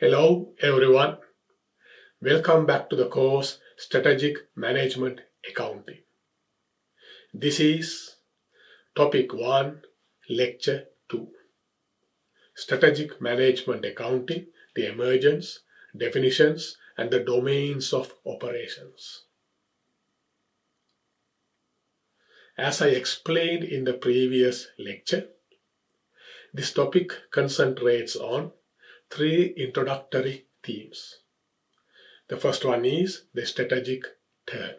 Hello everyone, welcome back to the course Strategic Management Accounting. This is Topic 1, Lecture 2. Strategic Management Accounting, the emergence, definitions and the domains of operations. As I explained in the previous lecture, this topic concentrates on three introductory themes. The first one is the strategic turn.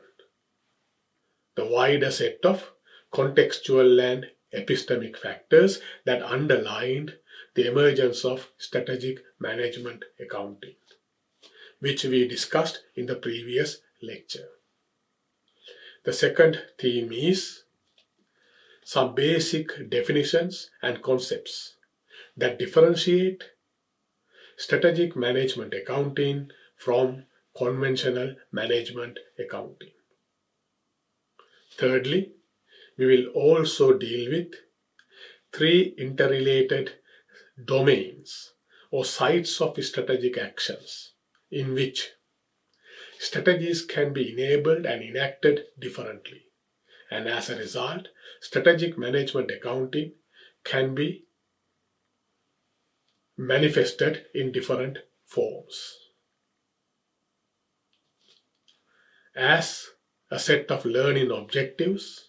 The wider set of contextual and epistemic factors that underlined the emergence of strategic management accounting, which we discussed in the previous lecture. The second theme is some basic definitions and concepts that differentiate strategic management accounting from conventional management accounting. Thirdly, we will also deal with three interrelated domains or sites of strategic actions in which strategies can be enabled and enacted differently. And as a result, strategic management accounting can be manifested in different forms. As a set of learning objectives,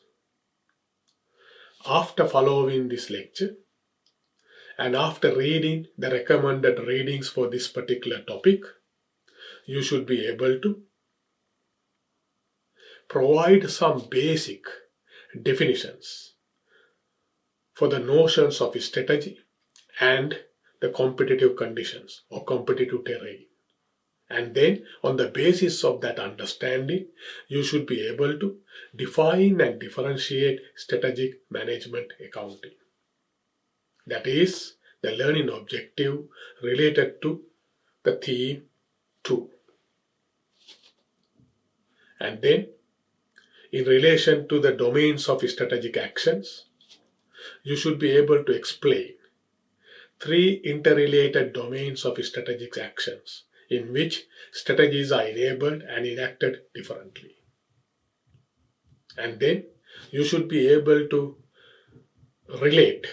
after following this lecture and after reading the recommended readings for this particular topic, you should be able to provide some basic definitions for the notions of strategy and the competitive conditions or competitive terrain. And then, on the basis of that understanding, you should be able to define and differentiate strategic management accounting. That is the learning objective related to the theme 2. And then, in relation to the domains of strategic actions, you should be able to explain three interrelated domains of strategic actions in which strategies are enabled and enacted differently. And then you should be able to relate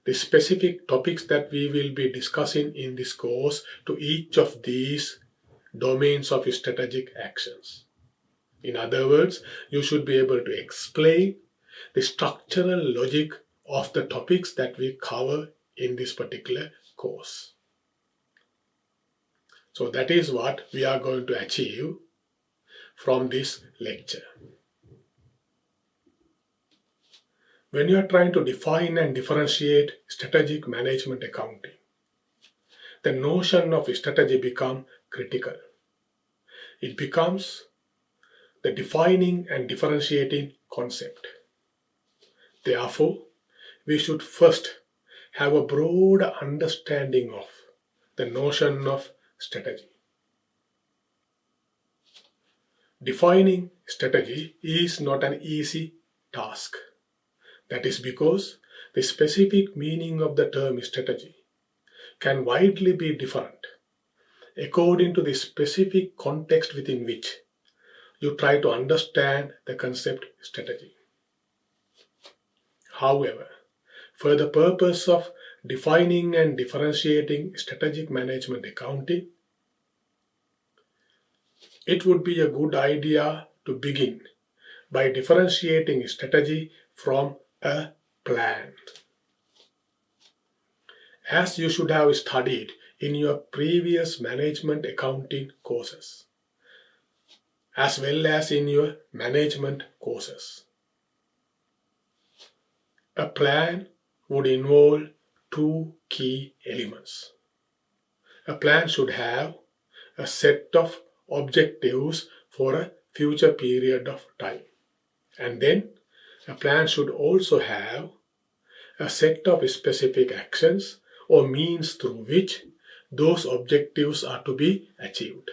the specific topics that we will be discussing in this course to each of these domains of strategic actions. In other words, you should be able to explain the structural logic of the topics that we cover in this particular course. So that is what we are going to achieve from this lecture. When you are trying to define and differentiate strategic management accounting, the notion of strategy becomes critical. It becomes the defining and differentiating concept. Therefore, we should first have a broad understanding of the notion of strategy. Defining strategy is not an easy task. That is because the specific meaning of the term strategy can widely be different according to the specific context within which you try to understand the concept strategy. However, for the purpose of defining and differentiating strategic management accounting, it would be a good idea to begin by differentiating strategy from a plan. As you should have studied in your previous management accounting courses, as well as in your management courses, a plan would involve two key elements. A plan should have a set of objectives for a future period of time. And then a plan should also have a set of specific actions or means through which those objectives are to be achieved.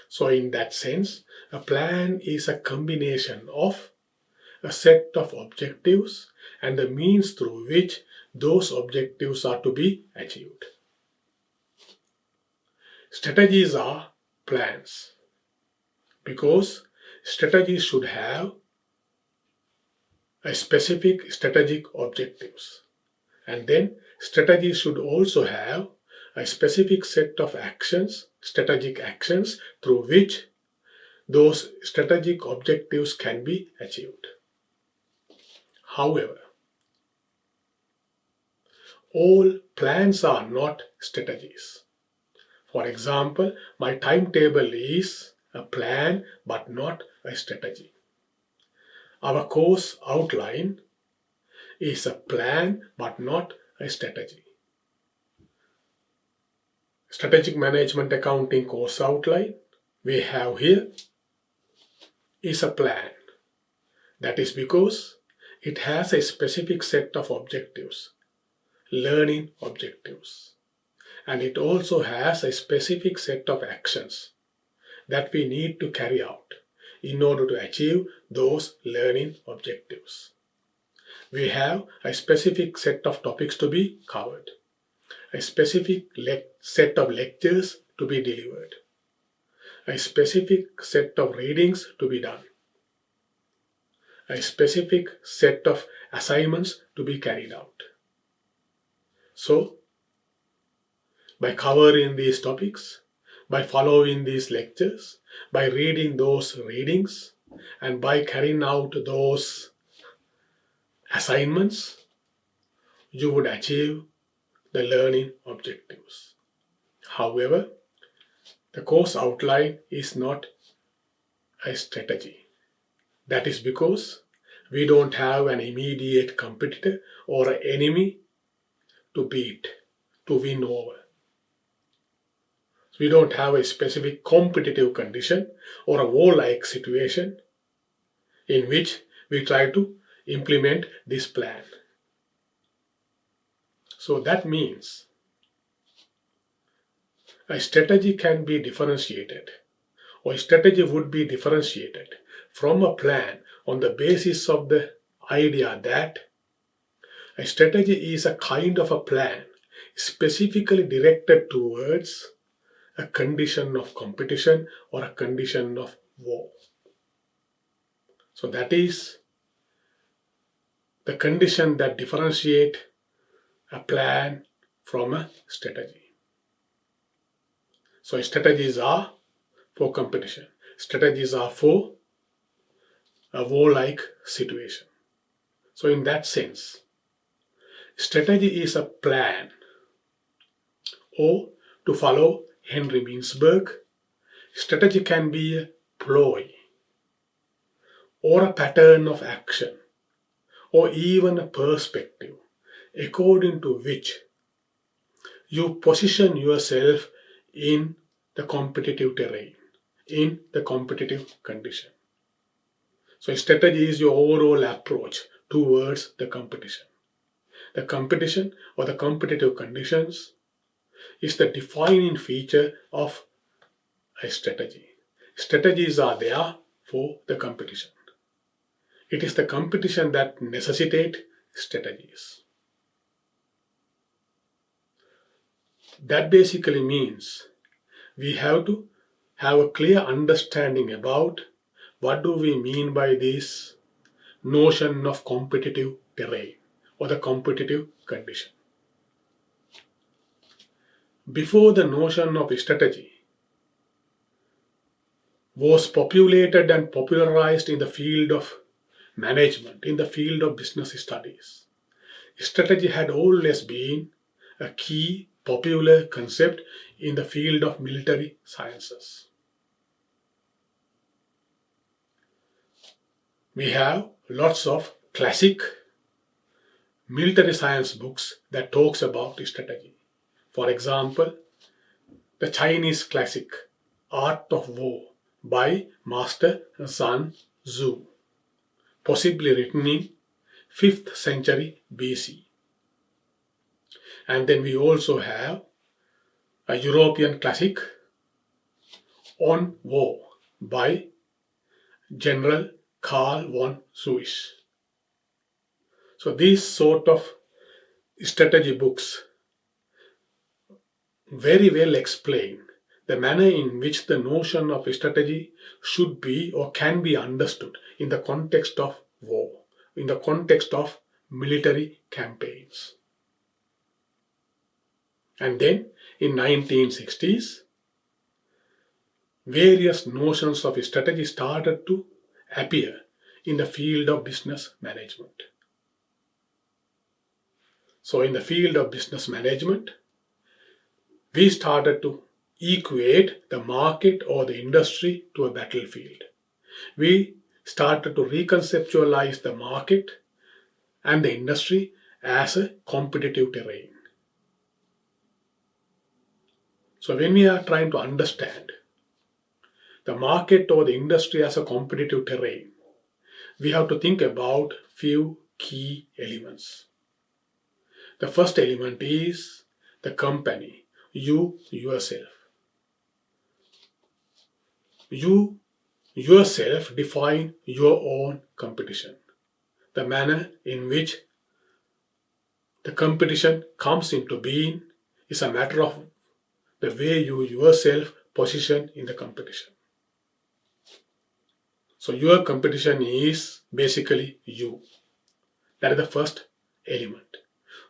So in that sense, a plan is a combination of a set of objectives and the means through which those objectives are to be achieved. Strategies are plans because strategies should have a specific strategic objectives, and then strategies should also have a specific set of actions, strategic actions through which those strategic objectives can be achieved. However, all plans are not strategies. For example, my timetable is a plan but not a strategy. Our course outline is a plan but not a strategy. Strategic Management Accounting course outline we have here is a plan. That is because it has a specific set of objectives, learning objectives, and it also has a specific set of actions that we need to carry out in order to achieve those learning objectives. We have a specific set of topics to be covered, a specific set of lectures to be delivered, a specific set of readings to be done, a specific set of assignments to be carried out. So, by covering these topics, by following these lectures, by reading those readings, and by carrying out those assignments, you would achieve the learning objectives. However, the course outline is not a strategy. That is because we don't have an immediate competitor or an enemy to beat, to win over. We don't have a specific competitive condition or a war-like situation in which we try to implement this plan. So that means a strategy can be differentiated, or a strategy would be differentiated from a plan on the basis of the idea that a strategy is a kind of a plan specifically directed towards a condition of competition or a condition of war. So that is the condition that differentiate a plan from a strategy. So strategies are for competition. Strategies are for a war-like situation. So in that sense, strategy is a plan, or to follow Henry Mintzberg, strategy can be a ploy or a pattern of action or even a perspective according to which you position yourself in the competitive terrain, in the competitive condition. So strategy is your overall approach towards the competition. The competition or the competitive conditions is the defining feature of a strategy. Strategies are there for the competition. It is the competition that necessitates strategies. That basically means we have to have a clear understanding about what do we mean by this notion of competitive terrain or the competitive condition. Before the notion of strategy was populated and popularized in the field of management, in the field of business studies, strategy had always been a key popular concept in the field of military sciences. We have lots of classic military science books that talks about strategy. For example, the Chinese classic Art of War by Master Sun Tzu, possibly written in 5th century BC. And then we also have a European classic On War by General Karl von Suisch. So these sort of strategy books very well explain the manner in which the notion of strategy should be or can be understood in the context of war, in the context of military campaigns. And then in 1960s, various notions of strategy started to appear in the field of business management. So in the field of business management, we started to equate the market or the industry to a battlefield. We started to reconceptualize the market and the industry as a competitive terrain. So when we are trying to understand the market or the industry as a competitive terrain, we have to think about few key elements. The first element is the company, you yourself. You yourself define your own competition. The manner in which the competition comes into being is a matter of the way you yourself position in the competition. So your competition is basically you. That is the first element.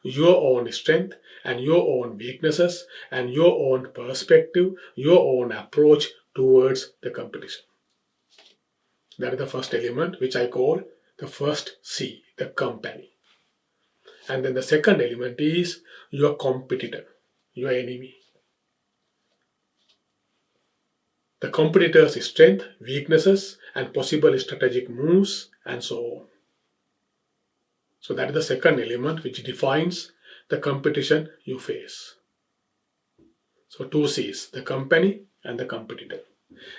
Your own strength and your own weaknesses and your own perspective, your own approach towards the competition. That is the first element, which I call the first C, the company. And then the second element is your competitor, your enemy. The competitor's strength, weaknesses, and possible strategic moves, and so on. So that is the second element which defines the competition you face. So two C's, the company and the competitor.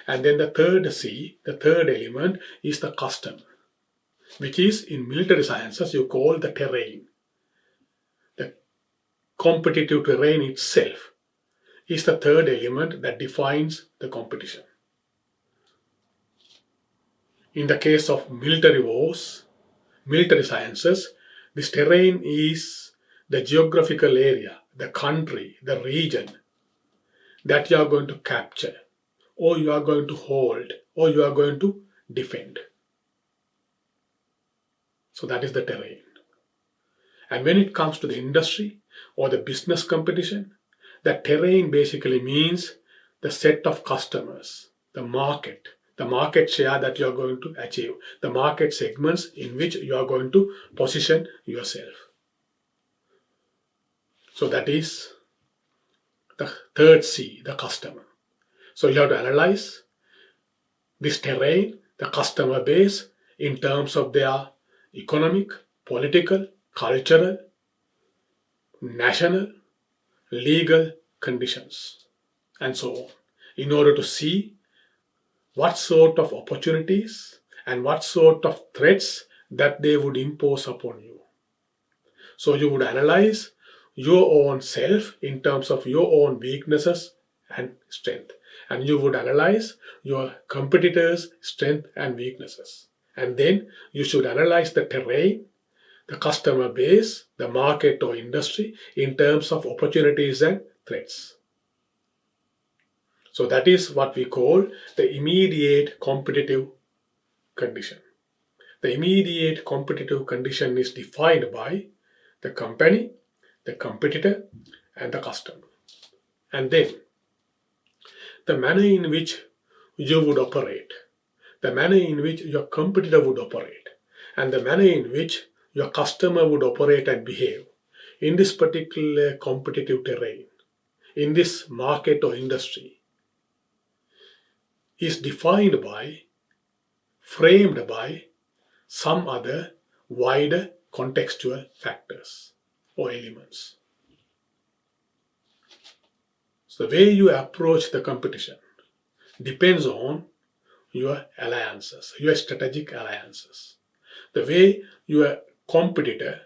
And then the third C, the third element, is the customer, which is in military sciences you call the terrain. The competitive terrain itself is the third element that defines the competition. In the case of military wars, military sciences, this terrain is the geographical area, the country, the region that you are going to capture, or you are going to hold, or you are going to defend. So that is the terrain. And when it comes to the industry or the business competition, the terrain basically means the set of customers, the market share that you are going to achieve, the market segments in which you are going to position yourself. So that is the third C, the customer. So you have to analyze this terrain, the customer base, in terms of their economic, political, cultural, national, legal conditions, and so on, in order to see what sort of opportunities and what sort of threats that they would impose upon you. So you would analyze your own self in terms of your own weaknesses and strength, and you would analyze your competitors' strength and weaknesses, and then you should analyze the terrain, the customer base, the market or industry in terms of opportunities and threats. So that is what we call the immediate competitive condition. The immediate competitive condition is defined by the company, the competitor, and the customer. And then the manner in which you would operate, the manner in which your competitor would operate, and the manner in which your customer would operate and behave in this particular competitive terrain, in this market or industry, is defined by, framed by some other wider contextual factors or elements. So the way you approach the competition depends on your alliances, your strategic alliances. The way your competitor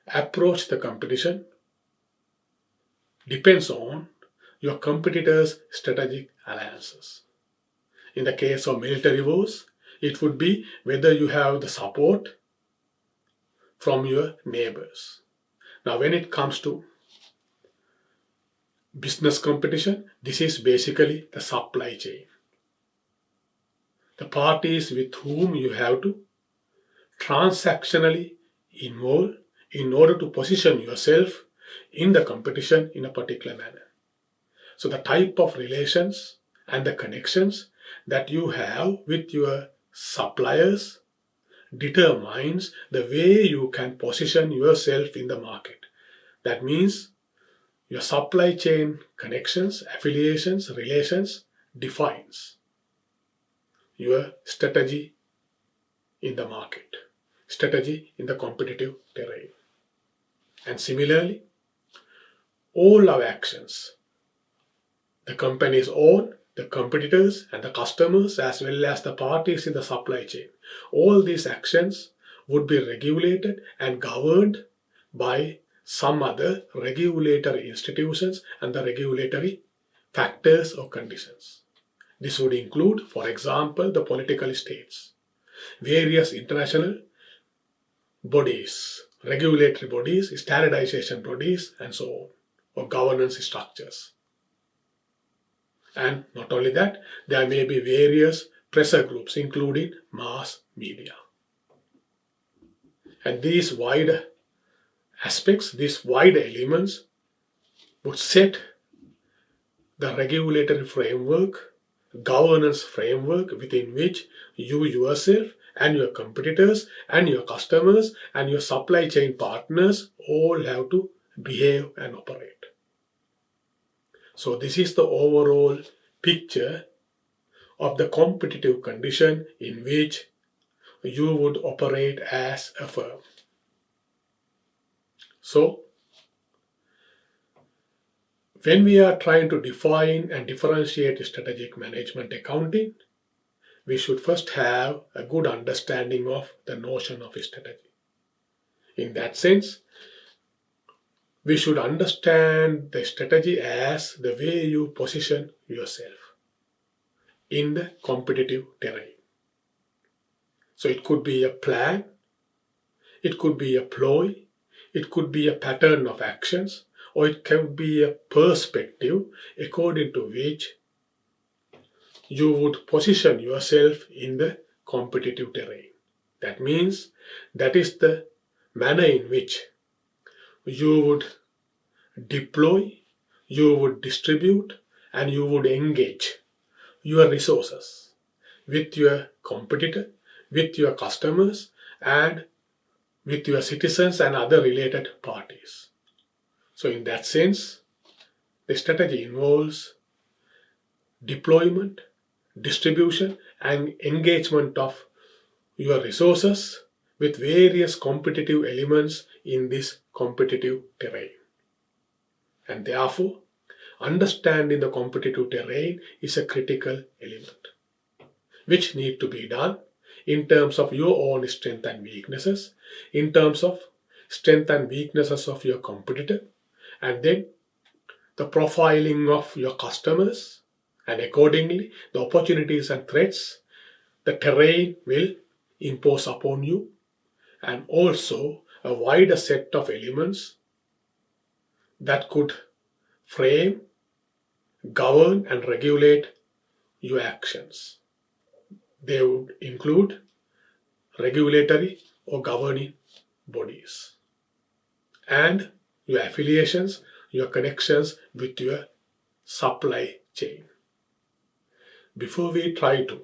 approach the competition depends on your competitor's strategic alliances. In the case of military wars, it would be whether you have the support from your neighbors. Now, when it comes to business competition, this is basically the supply chain. The parties with whom you have to transactionally involve in order to position yourself in the competition in a particular manner. So the type of relations and the connections that you have with your suppliers determines the way you can position yourself in the market. That means your supply chain connections, affiliations, relations defines your strategy in the market, strategy in the competitive terrain. And similarly, all our actions, the company's own, the competitors and the customers, as well as the parties in the supply chain, all these actions would be regulated and governed by some other regulatory institutions and the regulatory factors or conditions. This would include, for example, the political states, various international bodies, regulatory bodies, standardization bodies, and so on, or governance structures. And not only that, there may be various pressure groups, including mass media. And these wide aspects, these wide elements would set the regulatory framework, governance framework within which you yourself and your competitors and your customers and your supply chain partners all have to behave and operate. So this is the overall picture of the competitive condition in which you would operate as a firm. So, when we are trying to define and differentiate strategic management accounting, we should first have a good understanding of the notion of strategy. In that sense, we should understand the strategy as the way you position yourself in the competitive terrain. So it could be a plan, it could be a ploy, it could be a pattern of actions, or it can be a perspective according to which you would position yourself in the competitive terrain. That means that is the manner in which you would deploy, you would distribute, and you would engage your resources with your competitor, with your customers, and with your citizens and other related parties. So in that sense, the strategy involves deployment, distribution, and engagement of your resources with various competitive elements in this competitive terrain. And therefore, understanding the competitive terrain is a critical element, which need to be done in terms of your own strengths and weaknesses, in terms of strengths and weaknesses of your competitor, and then the profiling of your customers, and accordingly the opportunities and threats the terrain will impose upon you, and also a wider set of elements that could frame, govern, and regulate your actions. They would include regulatory or governing bodies and your affiliations, your connections with your supply chain. Before we try to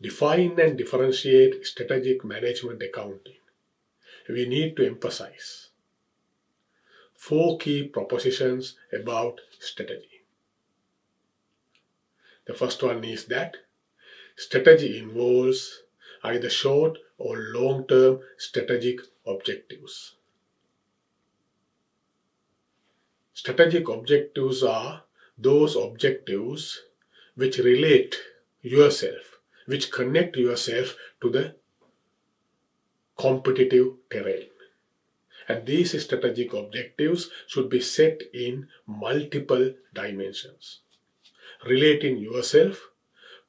define and differentiate strategic management accounting, we need to emphasize 4 key propositions about strategy. The first one is that strategy involves either short or long-term strategic objectives. Strategic objectives are those objectives which relate yourself, which connect yourself to the competitive terrain. And these strategic objectives should be set in multiple dimensions, relating yourself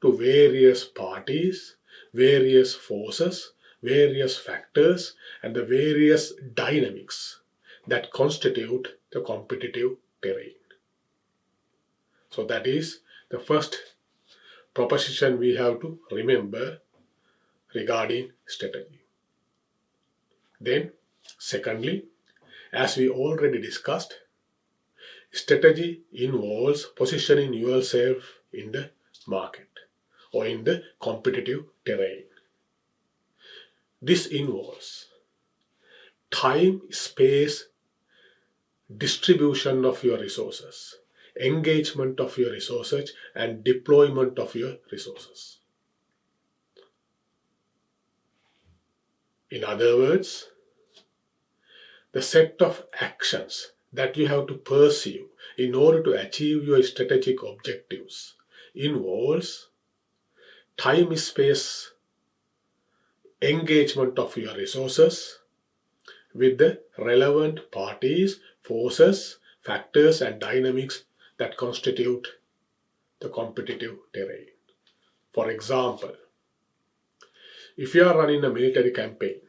to various parties, various forces, various factors, and the various dynamics that constitute the competitive terrain. So that is the first proposition we have to remember regarding strategy. Then, secondly, as we already discussed, strategy involves positioning yourself in the market or in the competitive terrain. This involves time, space, distribution of your resources, engagement of your resources, and deployment of your resources. In other words, the set of actions that you have to pursue in order to achieve your strategic objectives involves time, space, engagement of your resources with the relevant parties, forces, factors, and dynamics that constitute the competitive terrain. For example, if you are running a military campaign,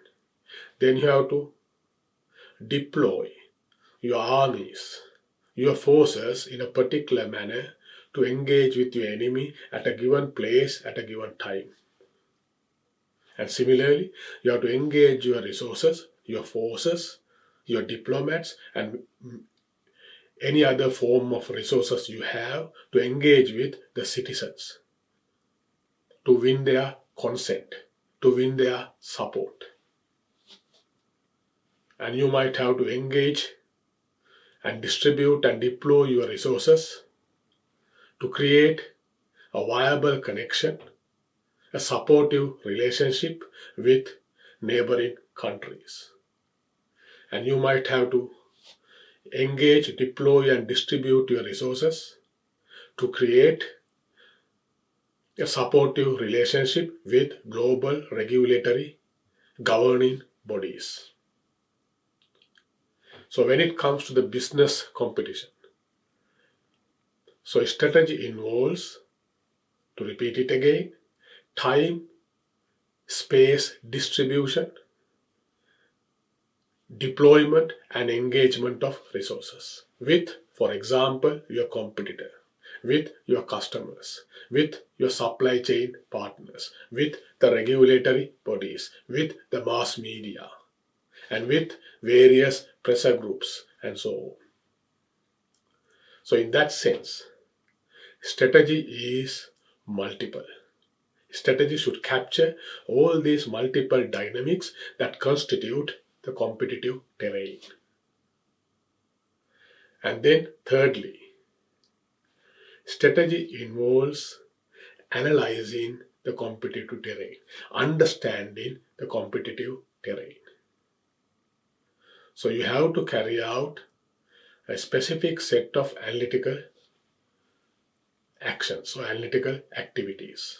then you have to deploy your armies, your forces in a particular manner to engage with your enemy at a given place at a given time. And similarly, you have to engage your resources, your forces, your diplomats, and any other form of resources you have to engage with the citizens to win their consent, to win their support. And you might have to engage and distribute and deploy your resources to create a viable connection, a supportive relationship with neighboring countries. And you might have to engage, deploy, and distribute your resources to create a supportive relationship with global regulatory governing bodies. So when it comes to the business competition, so strategy involves, to repeat it again, time, space distribution, deployment and engagement of resources with, for example, your competitor, with your customers, with your supply chain partners, with the regulatory bodies, with the mass media, and with various pressure groups, and so on. So in that sense, strategy is multiple. Strategy should capture all these multiple dynamics that constitute the competitive terrain. And then thirdly, strategy involves analyzing the competitive terrain, understanding the competitive terrain. So you have to carry out a specific set of analytical actions or analytical activities.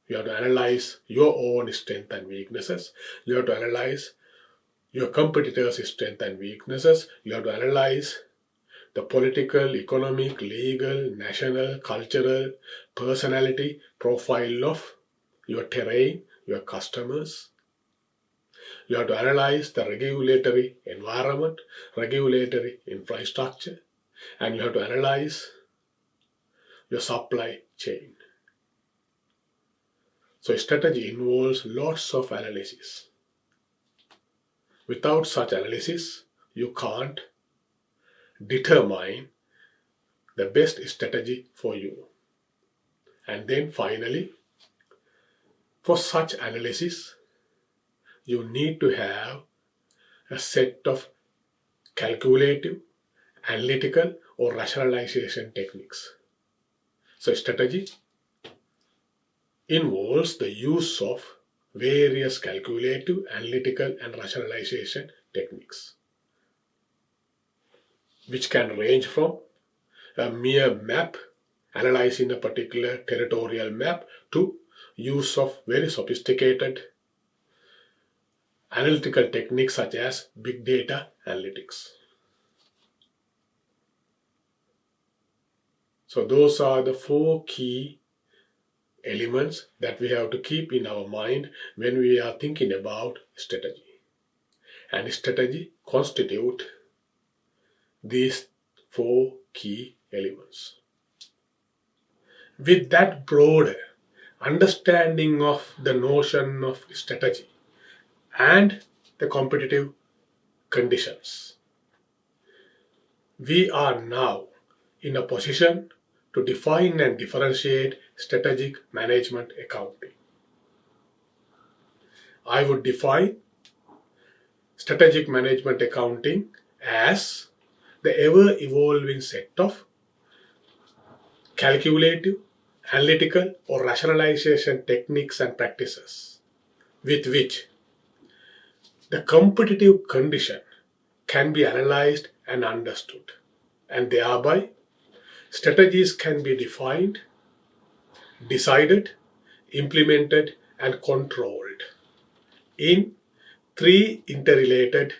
You have to analyze your own strengths and weaknesses. You have to analyze your competitors' strengths and weaknesses. You have to analyze the political, economic, legal, national, cultural, personality profile of your terrain, your customers. You have to analyze the regulatory environment, regulatory infrastructure, and you have to analyze your supply chain. So strategy involves lots of analysis. Without such analysis, you can't determine the best strategy for you. And then finally, for such analysis, you need to have a set of calculative, analytical, or rationalization techniques. So strategy involves the use of various calculative, analytical, and rationalization techniques, which can range from a mere map, analyzing a particular territorial map, to use of very sophisticated analytical techniques such as big data analytics. So those are the 4 key elements that we have to keep in our mind when we are thinking about strategy. And strategy constitute these 4 key elements. With that broad understanding of the notion of strategy and the competitive conditions, we are now in a position to define and differentiate strategic management accounting. I would define strategic management accounting as the ever evolving set of calculative, analytical, or rationalization techniques and practices with which the competitive condition can be analyzed and understood, and thereby strategies can be defined, decided, implemented, and controlled in three interrelated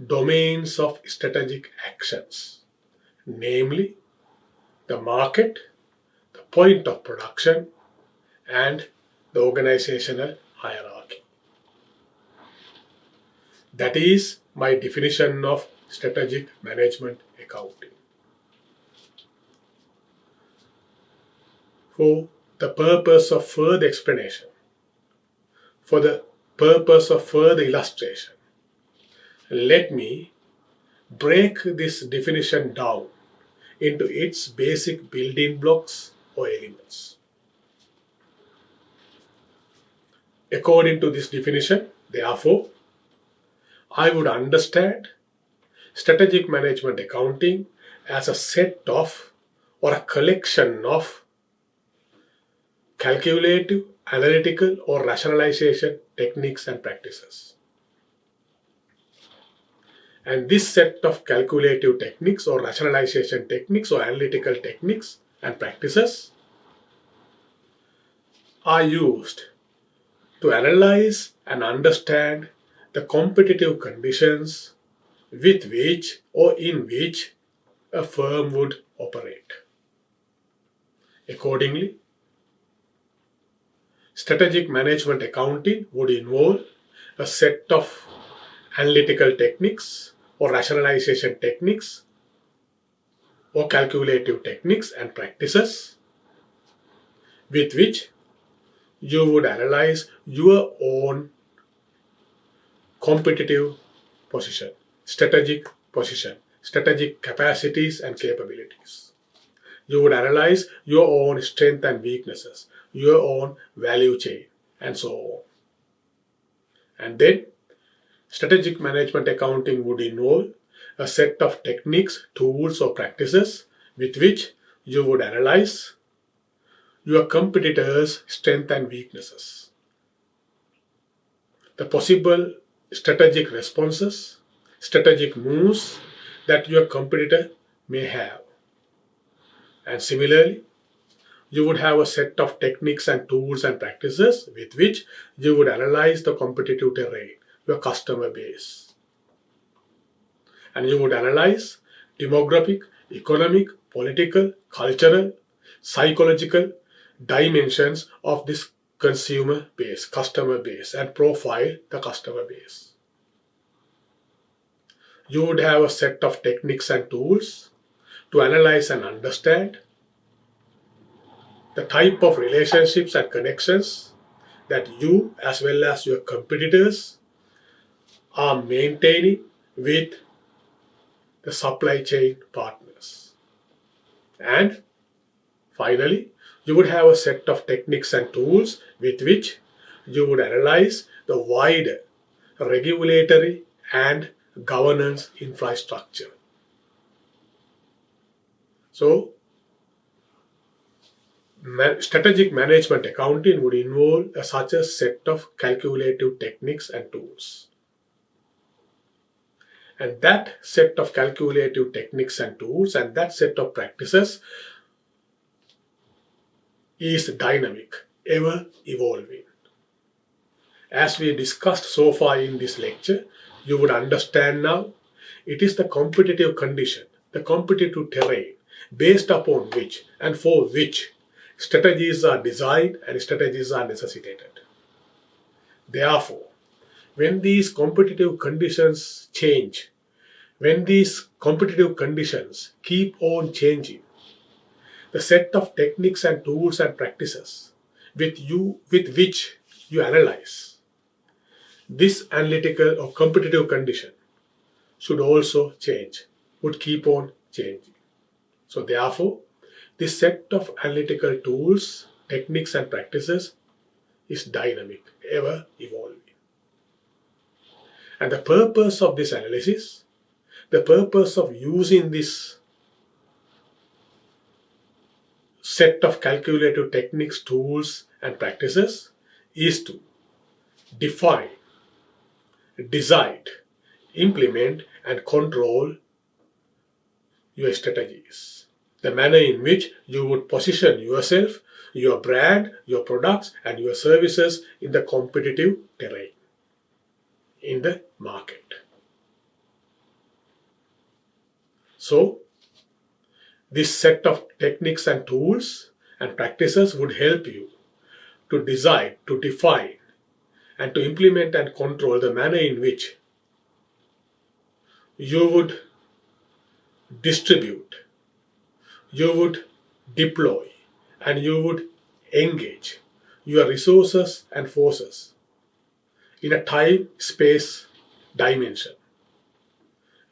domains of strategic actions, namely the market, the point of production, and the organizational hierarchy. That is my definition of strategic management accounting. For the purpose of further explanation, for the purpose of further illustration, let me break this definition down into its basic building blocks or elements. According to this definition, therefore, I would understand strategic management accounting as a set of or a collection of calculative, analytical, or rationalization techniques and practices. And this set of calculative techniques or rationalization techniques or analytical techniques and practices are used to analyze and understand the competitive conditions with which or in which a firm would operate. Accordingly, strategic management accounting would involve a set of analytical techniques or rationalization techniques or calculative techniques and practices with which you would analyze your own competitive position, strategic capacities and capabilities. You would analyze your own strengths and weaknesses, your own value chain, and so on. And then strategic management accounting would involve a set of techniques, tools, or practices with which you would analyze your competitors' strengths and weaknesses, the possible strategic responses, strategic moves that your competitor may have. And similarly, you would have a set of techniques and tools and practices with which you would analyze the competitive terrain, your customer base. And you would analyze demographic, economic, political, cultural, psychological dimensions of this consumer base, customer base, and profile the customer base. You would have a set of techniques and tools to analyze and understand the type of relationships and connections that you as well as your competitors are maintaining with the supply chain partners. And finally, you would have a set of techniques and tools with which you would analyze the wider regulatory and governance infrastructure. So, strategic management accounting would involve such a set of calculative techniques and tools. And that set of calculative techniques and tools and that set of practices is dynamic, ever evolving. As we discussed so far in this lecture, you would understand now it is the competitive condition, the competitive terrain based upon which and for which strategies are designed and strategies are necessitated. Therefore, when these competitive conditions change, when these competitive conditions keep on changing, the set of techniques and tools and practices with which you analyze this analytical or competitive condition should also change, would keep on changing. So therefore, this set of analytical tools, techniques and practices is dynamic, ever evolving. And the purpose of this analysis, the purpose of using this set of calculative techniques, tools and practices is to define, decide, implement and control your strategies. The manner in which you would position yourself, your brand, your products and your services in the competitive terrain, in the market. So, this set of techniques and tools and practices would help you to decide, to define, and to implement and control the manner in which you would distribute, you would deploy, and you would engage your resources and forces in a time-space dimension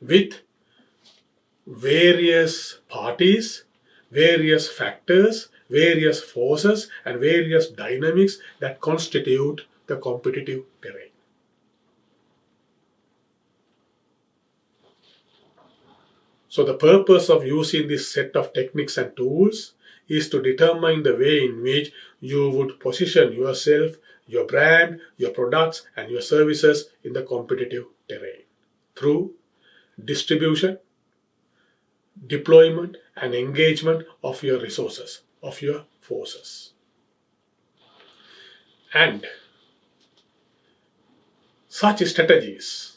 with various parties, various factors, various forces, and various dynamics that constitute the competitive terrain. So the purpose of using this set of techniques and tools is to determine the way in which you would position yourself, your brand, your products, and your services in the competitive terrain through distribution, deployment, and engagement of your resources, of your forces. And such strategies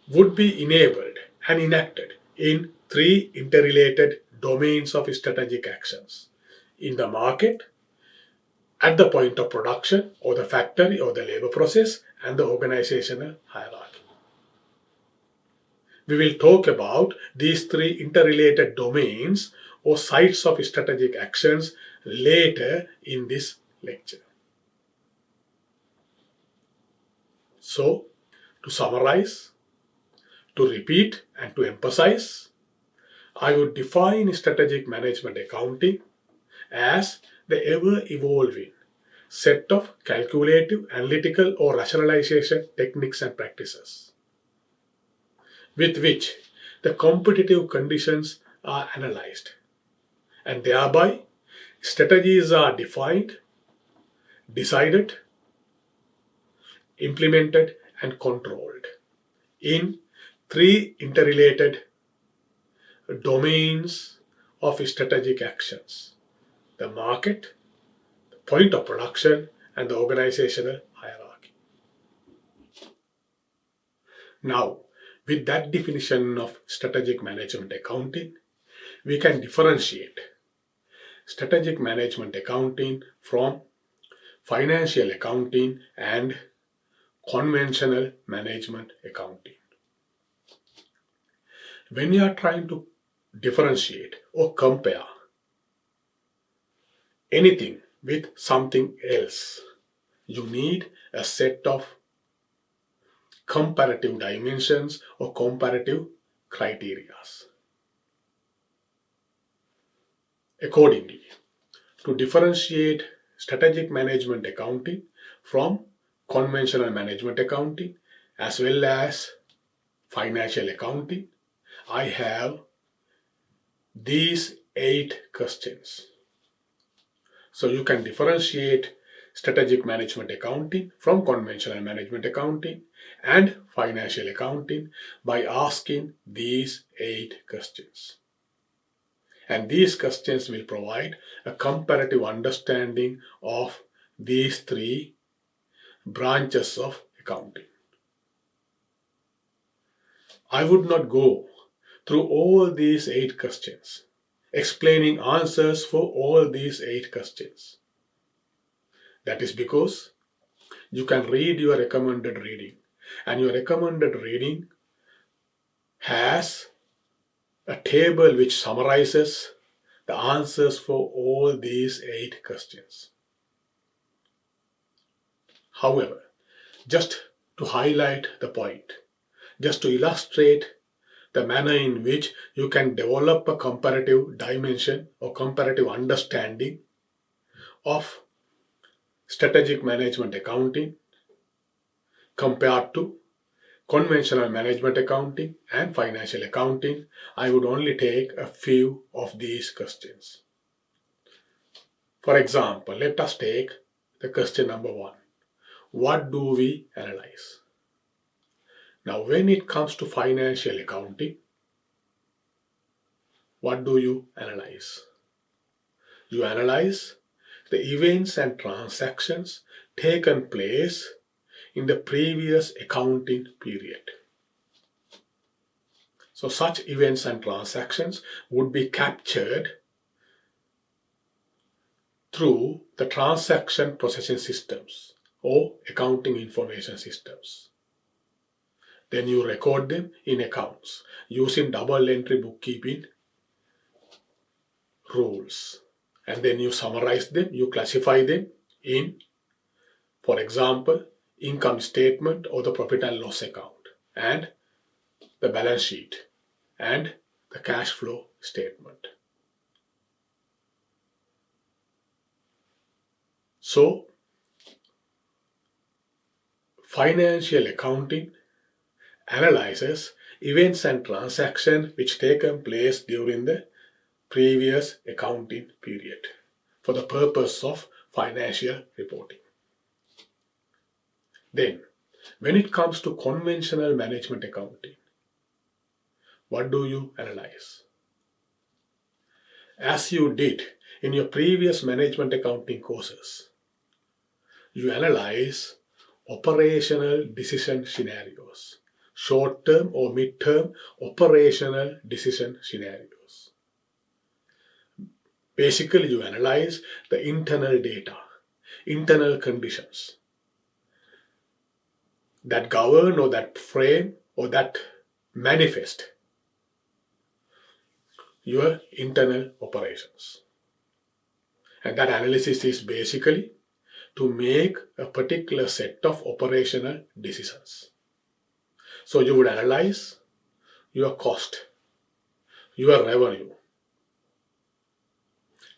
would be enabled and enacted in three interrelated domains of strategic actions: in the market, at the point of production or the factory or the labor process, and the organizational hierarchy. We will talk about these three interrelated domains or sites of strategic actions later in this lecture. So, to summarize, to repeat and to emphasize, I would define strategic management accounting as the ever-evolving set of calculative, analytical or rationalization techniques and practices with which the competitive conditions are analyzed, and thereby strategies are defined, decided, implemented and controlled in three interrelated domains of strategic actions: the market, the point of production, and the organizational hierarchy. Now, with that definition of strategic management accounting, we can differentiate strategic management accounting from financial accounting and conventional management accounting. When you are trying to differentiate or compare anything with something else, you need a set of comparative dimensions or comparative criteria. Accordingly, to differentiate strategic management accounting from conventional management accounting as well as financial accounting, I have these 8 questions. So you can differentiate strategic management accounting from conventional management accounting and financial accounting by asking these 8 questions. And these questions will provide a comparative understanding of these 3 branches of accounting. I would not go through all these 8 questions, explaining answers for all these 8 questions. That is because you can read your recommended reading, and your recommended reading has a table which summarizes the answers for all these 8 questions. However, just to highlight the point, just to illustrate the manner in which you can develop a comparative dimension or comparative understanding of strategic management accounting compared to conventional management accounting and financial accounting, I would only take a few of these questions. For example, let us take the question number 1. What do we analyze? Now, when it comes to financial accounting, what do you analyze? You analyze the events and transactions taken place in the previous accounting period. So such events and transactions would be captured through the transaction processing systems or accounting information systems. Then you record them in accounts using double entry bookkeeping rules. And then you summarize them, you classify them in, for example, income statement or the profit and loss account, and the balance sheet, and the cash flow statement. So, financial accounting analyzes events and transactions which taken place during the previous accounting period for the purpose of financial reporting. Then, when it comes to conventional management accounting, what do you analyze? As you did in your previous management accounting courses, you analyze operational decision scenarios, short-term or mid-term operational decision scenarios. Basically, you analyze the internal data, internal conditions that govern or that frame or that manifest your internal operations. And that analysis is basically to make a particular set of operational decisions. So you would analyze your cost, your revenue,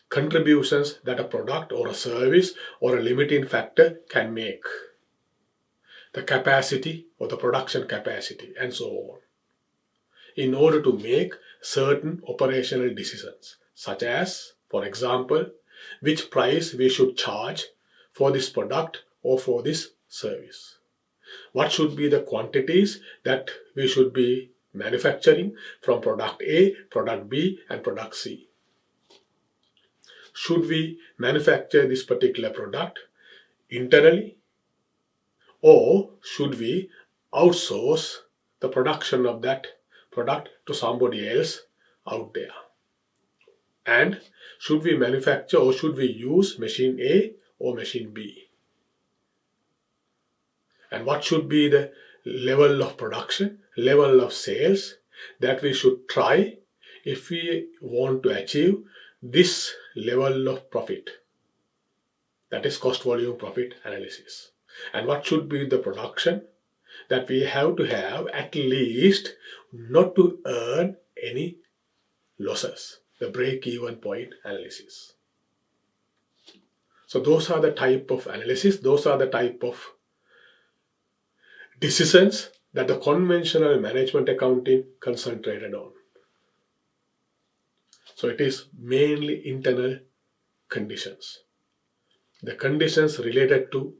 contributions that a product or a service or a limiting factor can make, the capacity or the production capacity, and so on, in order to make certain operational decisions, such as, for example, which price we should charge for this product or for this service. What should be the quantities that we should be manufacturing from product A, product B, and product C? Should we manufacture this particular product internally, or should we outsource the production of that product to somebody else out there? And should we manufacture or should we use machine A or machine B? And what should be the level of production, level of sales that we should try if we want to achieve this level of profit? That is cost volume profit analysis. And what should be the production that we have to have at least not to earn any losses, the break-even point analysis. So those are the type of analysis, those are the type of decisions that the conventional management accounting concentrated on. So it is mainly internal conditions. The conditions related to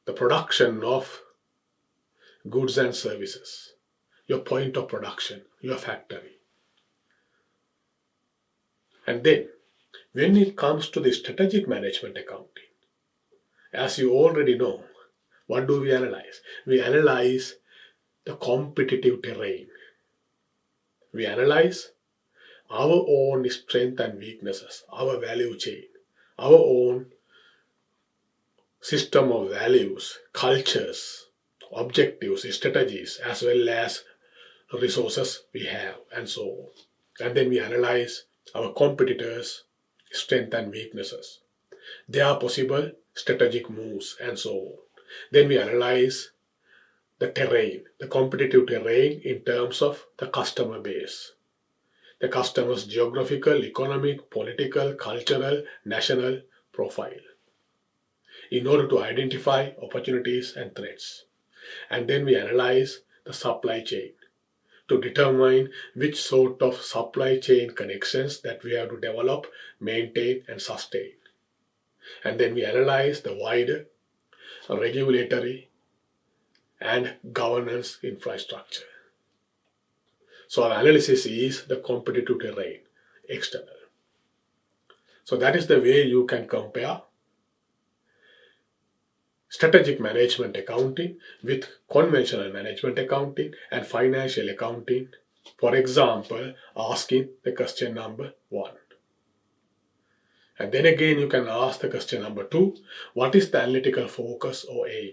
the production of goods and services, your point of production, your factory. And then, when it comes to the strategic management accounting, as you already know, what do we analyze? We analyze the competitive terrain. We analyze our own strengths and weaknesses, our value chain, our own system of values, cultures, objectives, strategies, as well as resources we have, and so on. And then we analyze our competitors' strengths and weaknesses, their possible strategic moves, and so on. Then we analyze the terrain, the competitive terrain in terms of the customer base, the customer's geographical, economic, political, cultural, national profile, in order to identify opportunities and threats. And then we analyze the supply chain to determine which sort of supply chain connections that we have to develop, maintain, and sustain. And then we analyze the wider regulatory and governance infrastructure. So our analysis is the competitive terrain, external. So that is the way you can compare strategic management accounting with conventional management accounting and financial accounting. For example, asking the question number 1. And then again you can ask the question number 2, what is the analytical focus or aim?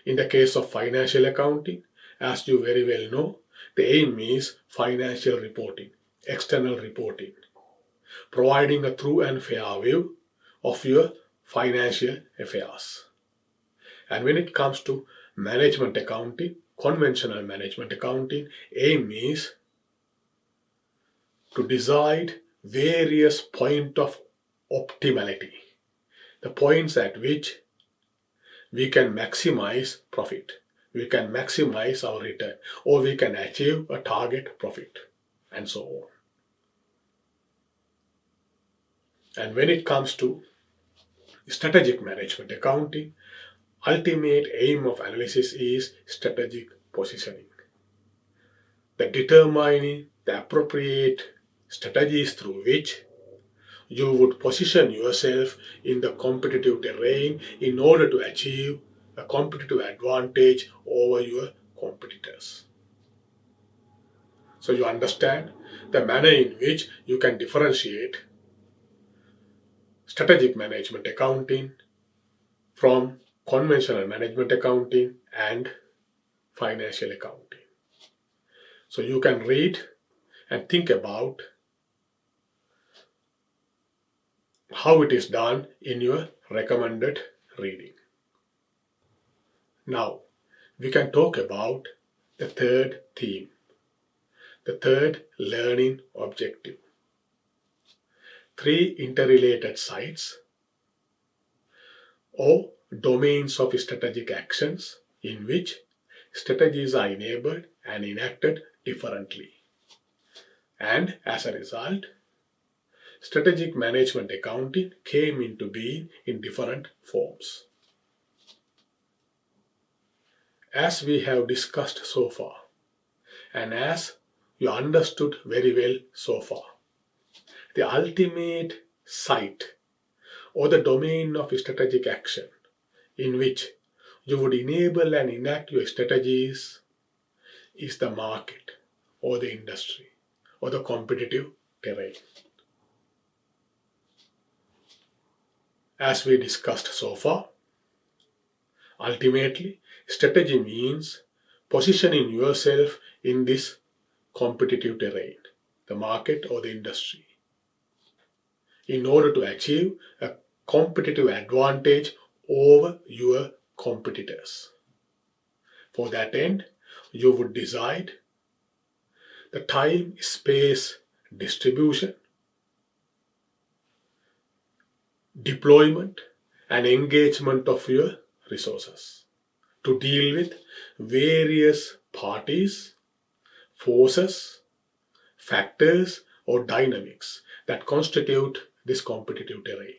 In the case of financial accounting, as you very well know, the aim is financial reporting, external reporting, providing a true and fair view of your financial affairs. And when it comes to management accounting, conventional management accounting, aim is to decide various points of optimality, the points at which we can maximize profit, we can maximize our return, or we can achieve a target profit, and so on. And when it comes to strategic management accounting, ultimate aim of analysis is strategic positioning, the determining the appropriate strategies through which you would position yourself in the competitive terrain in order to achieve a competitive advantage over your competitors. So you understand the manner in which you can differentiate strategic management accounting from conventional management accounting and financial accounting. So you can read and think about how it is done in your recommended reading. Now, we can talk about the third theme, the third learning objective. 3 interrelated sites or domains of strategic actions in which strategies are enabled and enacted differently. And as a result, strategic management accounting came into being in different forms. As we have discussed so far, and as you understood very well so far, the ultimate site or the domain of strategic action in which you would enable and enact your strategies is the market or the industry or the competitive terrain. As we discussed so far, ultimately, strategy means positioning yourself in this competitive terrain, the market or the industry, in order to achieve a competitive advantage over your competitors. For that end, you would decide the time-space distribution, deployment, and engagement of your resources to deal with various parties, forces, factors, or dynamics that constitute this competitive terrain.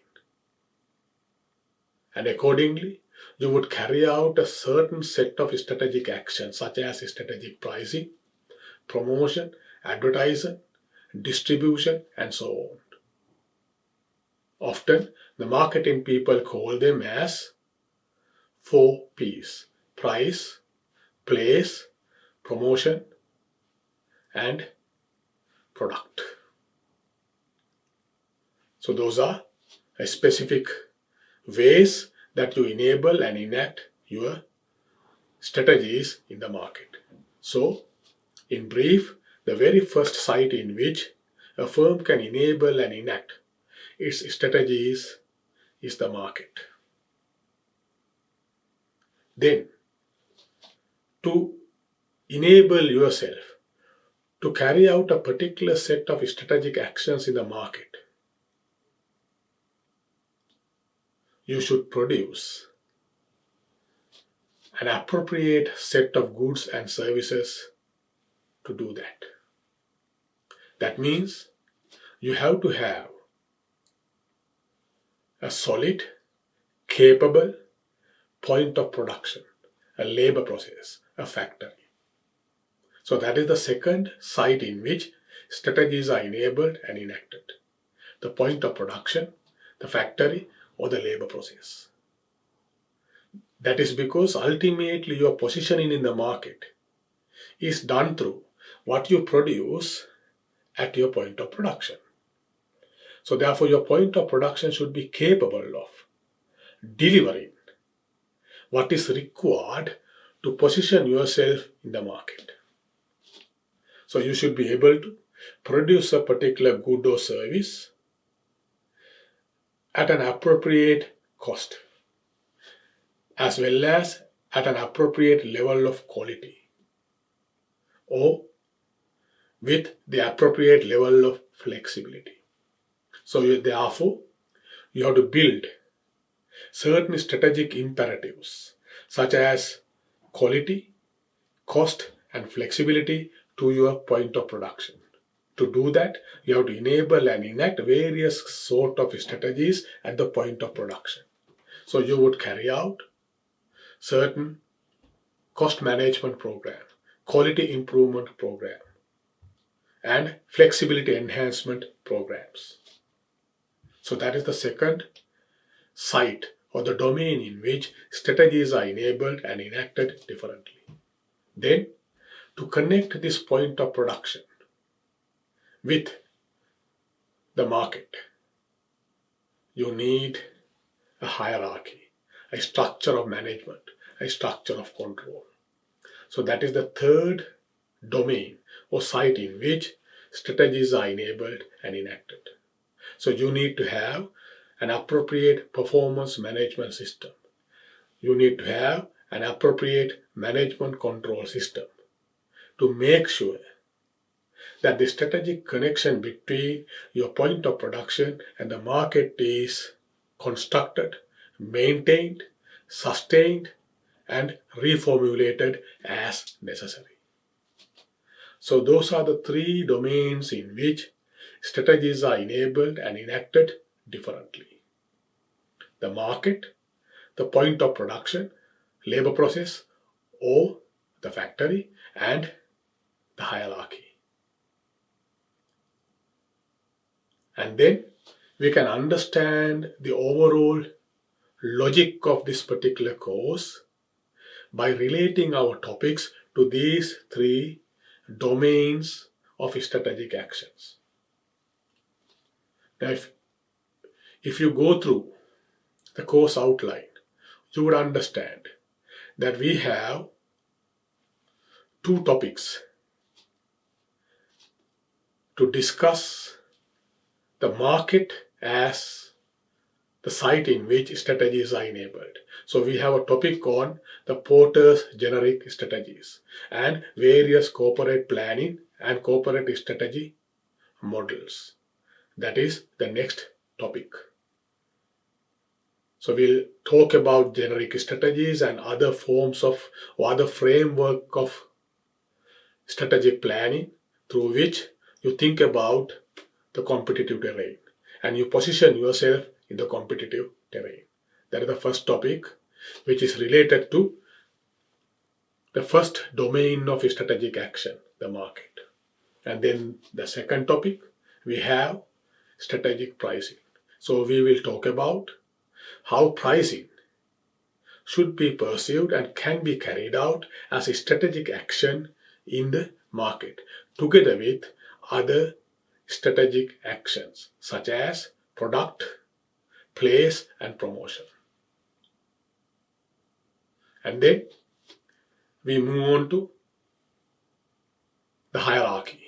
And accordingly, you would carry out a certain set of strategic actions such as strategic pricing, promotion, advertising, distribution, and so on. Often, the marketing people call them as 4 P's: price, place, promotion, and product. So those are specific ways that you enable and enact your strategies in the market. So, in brief, the very first site in which a firm can enable and enact its strategies is the market. Then, to enable yourself to carry out a particular set of strategic actions in the market, you should produce an appropriate set of goods and services to do that. That means you have to have a solid, capable point of production, a labor process, a factory. So that is the second site in which strategies are enabled and enacted. The point of production, the factory, or the labor process. That is because ultimately your positioning in the market is done through what you produce at your point of production. So therefore your point of production should be capable of delivering what is required to position yourself in the market. So you should be able to produce a particular good or service at an appropriate cost, as well as at an appropriate level of quality, or with the appropriate level of flexibility. So therefore, you have to build certain strategic imperatives such as quality, cost, and flexibility to your point of production. To do that, you have to enable and enact various sort of strategies at the point of production. So you would carry out certain cost management program, quality improvement program, and flexibility enhancement programs. So that is the second site or the domain in which strategies are enabled and enacted differently. Then, to connect this point of production with the market, you need a hierarchy, a structure of management, a structure of control. So that is the third domain or site in which strategies are enabled and enacted. So you need to have an appropriate performance management system. You need to have an appropriate management control system to make sure that the strategic connection between your point of production and the market is constructed, maintained, sustained, and reformulated as necessary. So those are the three domains in which strategies are enabled and enacted differently. The market, the point of production, labor process, or the factory, and the hierarchy. And then we can understand the overall logic of this particular course by relating our topics to these three domains of strategic actions. Now, if you go through the course outline, you would understand that we have two topics to discuss: the market as the site in which strategies are enabled. So we have a topic on the Porter's generic strategies and various corporate planning and corporate strategy models. That is the next topic. So we'll talk about generic strategies and other forms of or other framework of strategic planning through which you think about the competitive terrain and you position yourself in the competitive terrain. That is the first topic, which is related to the first domain of strategic action, the market. And then the second topic, we have strategic pricing. So we will talk about how pricing should be perceived and can be carried out as a strategic action in the market, together with other strategic actions such as product, place, and promotion. And then we move on to the hierarchy,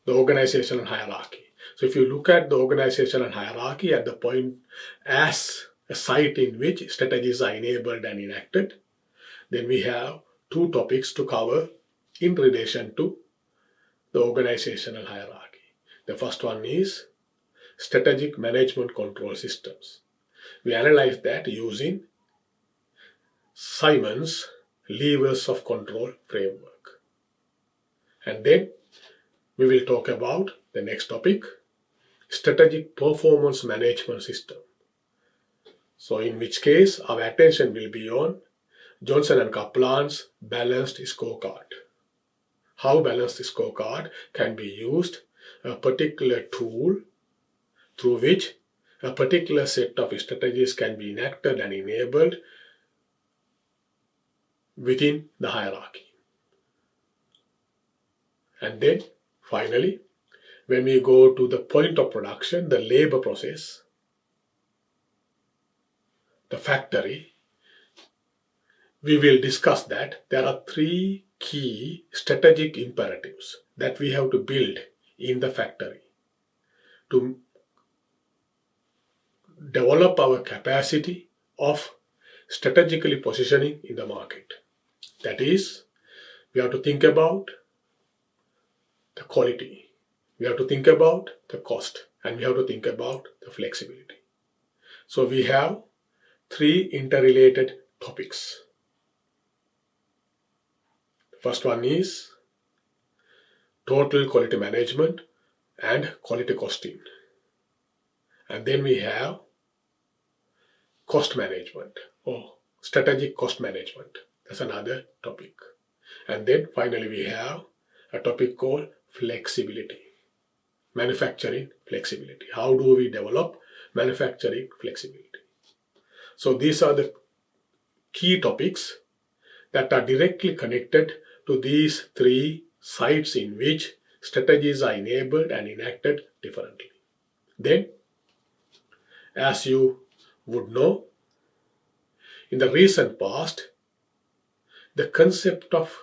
the organizational hierarchy. So if you look at the organizational hierarchy at the point as a site in which strategies are enabled and enacted, then we have two topics to cover in relation to the organizational hierarchy. The first one is strategic management control systems. We analyze that using Simon's levers of control framework. And then we will talk about the next topic, strategic performance management system. So in which case our attention will be on Johnson and Kaplan's balanced scorecard. How balanced scorecard can be used, a particular tool through which a particular set of strategies can be enacted and enabled within the hierarchy. And then finally, when we go to the point of production, the labor process, the factory, we will discuss that there are three key strategic imperatives that we have to build in the factory to develop our capacity of strategically positioning in the market. That is, we have to think about the quality, we have to think about the cost, and we have to think about the flexibility. So we have three interrelated topics. First one is total quality management and quality costing. And then we have cost management or strategic cost management. That's another topic. And then finally we have a topic called flexibility, manufacturing flexibility. How do we develop manufacturing flexibility? So these are the key topics that are directly connected to these three sites in which strategies are enabled and enacted differently. Then, as you would know, in the recent past, the concept of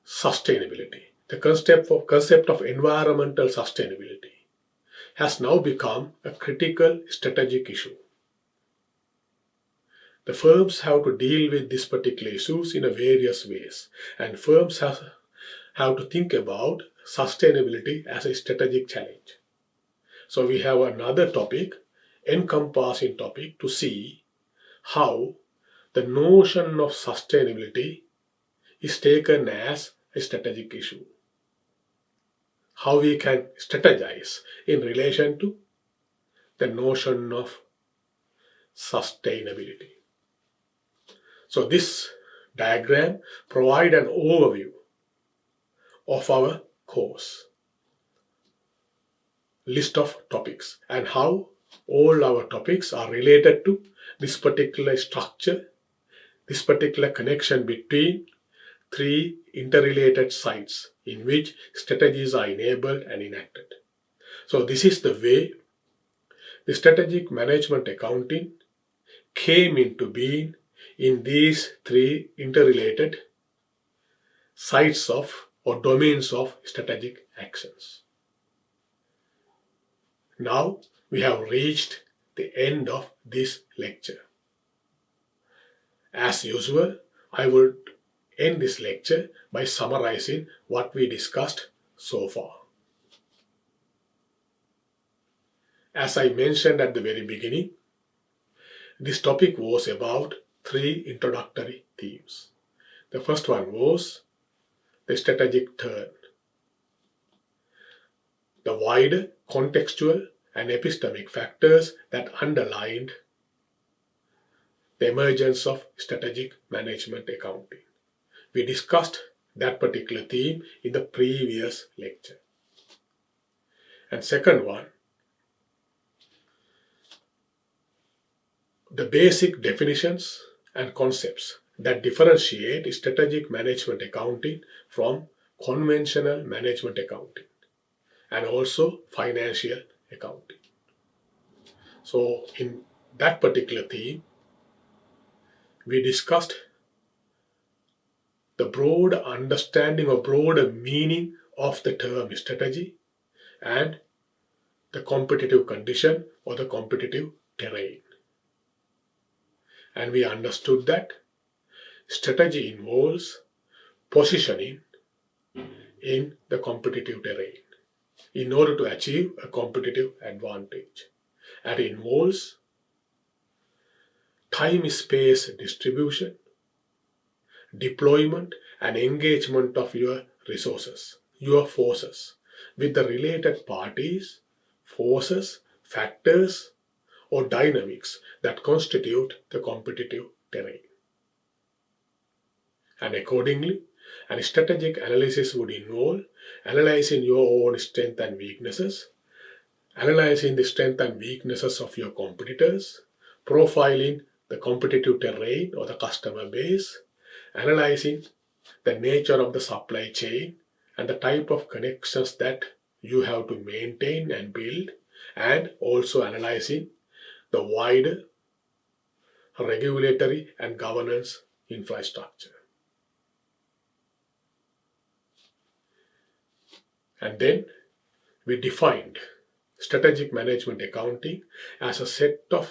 sustainability, the concept of environmental sustainability has now become a critical strategic issue. The firms have to deal with these particular issues in various ways, and firms have to think about sustainability as a strategic challenge. So we have another topic, encompassing topic, to see how the notion of sustainability is taken as a strategic issue. How we can strategize in relation to the notion of sustainability. So this diagram provides an overview of our course, list of topics, and how all our topics are related to this particular structure, this particular connection between three interrelated sites in which strategies are enabled and enacted. So this is the way the strategic management accounting came into being in these three interrelated sites of or domains of strategic actions. Now we have reached the end of this lecture. As usual, I would end this lecture by summarizing what we discussed so far. As I mentioned at the very beginning, this topic was about three introductory themes. The first one was the strategic turn, the wider contextual and epistemic factors that underlined the emergence of strategic management accounting. We discussed that particular theme in the previous lecture. And second one, the basic definitions and concepts that differentiate strategic management accounting from conventional management accounting and also financial accounting. So in that particular theme, we discussed the broad understanding or broader meaning of the term strategy and the competitive condition or the competitive terrain. And we understood that strategy involves positioning in the competitive terrain in order to achieve a competitive advantage. And it involves time-space distribution, deployment and engagement of your resources, your forces, with the related parties, forces, factors, or dynamics that constitute the competitive terrain. And accordingly, a strategic analysis would involve analyzing your own strengths and weaknesses, analyzing the strengths and weaknesses of your competitors, profiling the competitive terrain or the customer base, analyzing the nature of the supply chain and the type of connections that you have to maintain and build, and also analyzing the wider regulatory and governance infrastructure. And then we defined strategic management accounting as a set of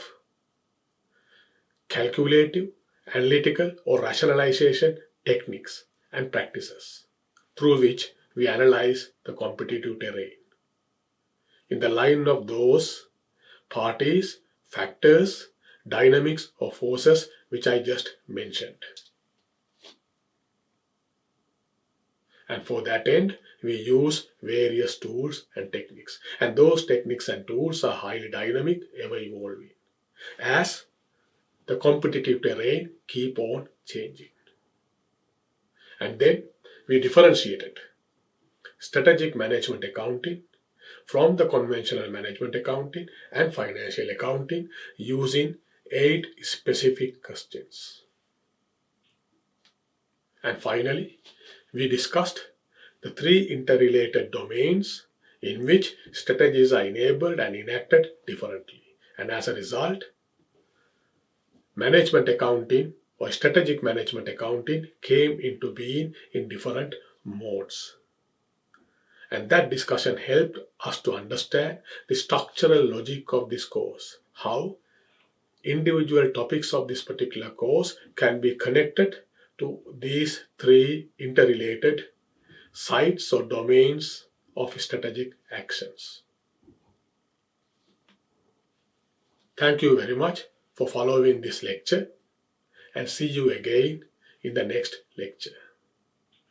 calculative, analytical, or rationalization techniques and practices through which we analyze the competitive terrain in the line of those parties, factors, dynamics, or forces which I just mentioned. And for that end, we use various tools and techniques. And those techniques and tools are highly dynamic, ever evolving, as the competitive terrain keep on changing. And then we differentiated strategic management accounting from the conventional management accounting and financial accounting using 8 specific questions. And finally, we discussed the 3 interrelated domains in which strategies are enabled and enacted differently. And as a result, management accounting or strategic management accounting came into being in different modes. And that discussion helped us to understand the structural logic of this course, how individual topics of this particular course can be connected to these 3 interrelated sites or domains of strategic actions. Thank you very much for following this lecture, and see you again in the next lecture.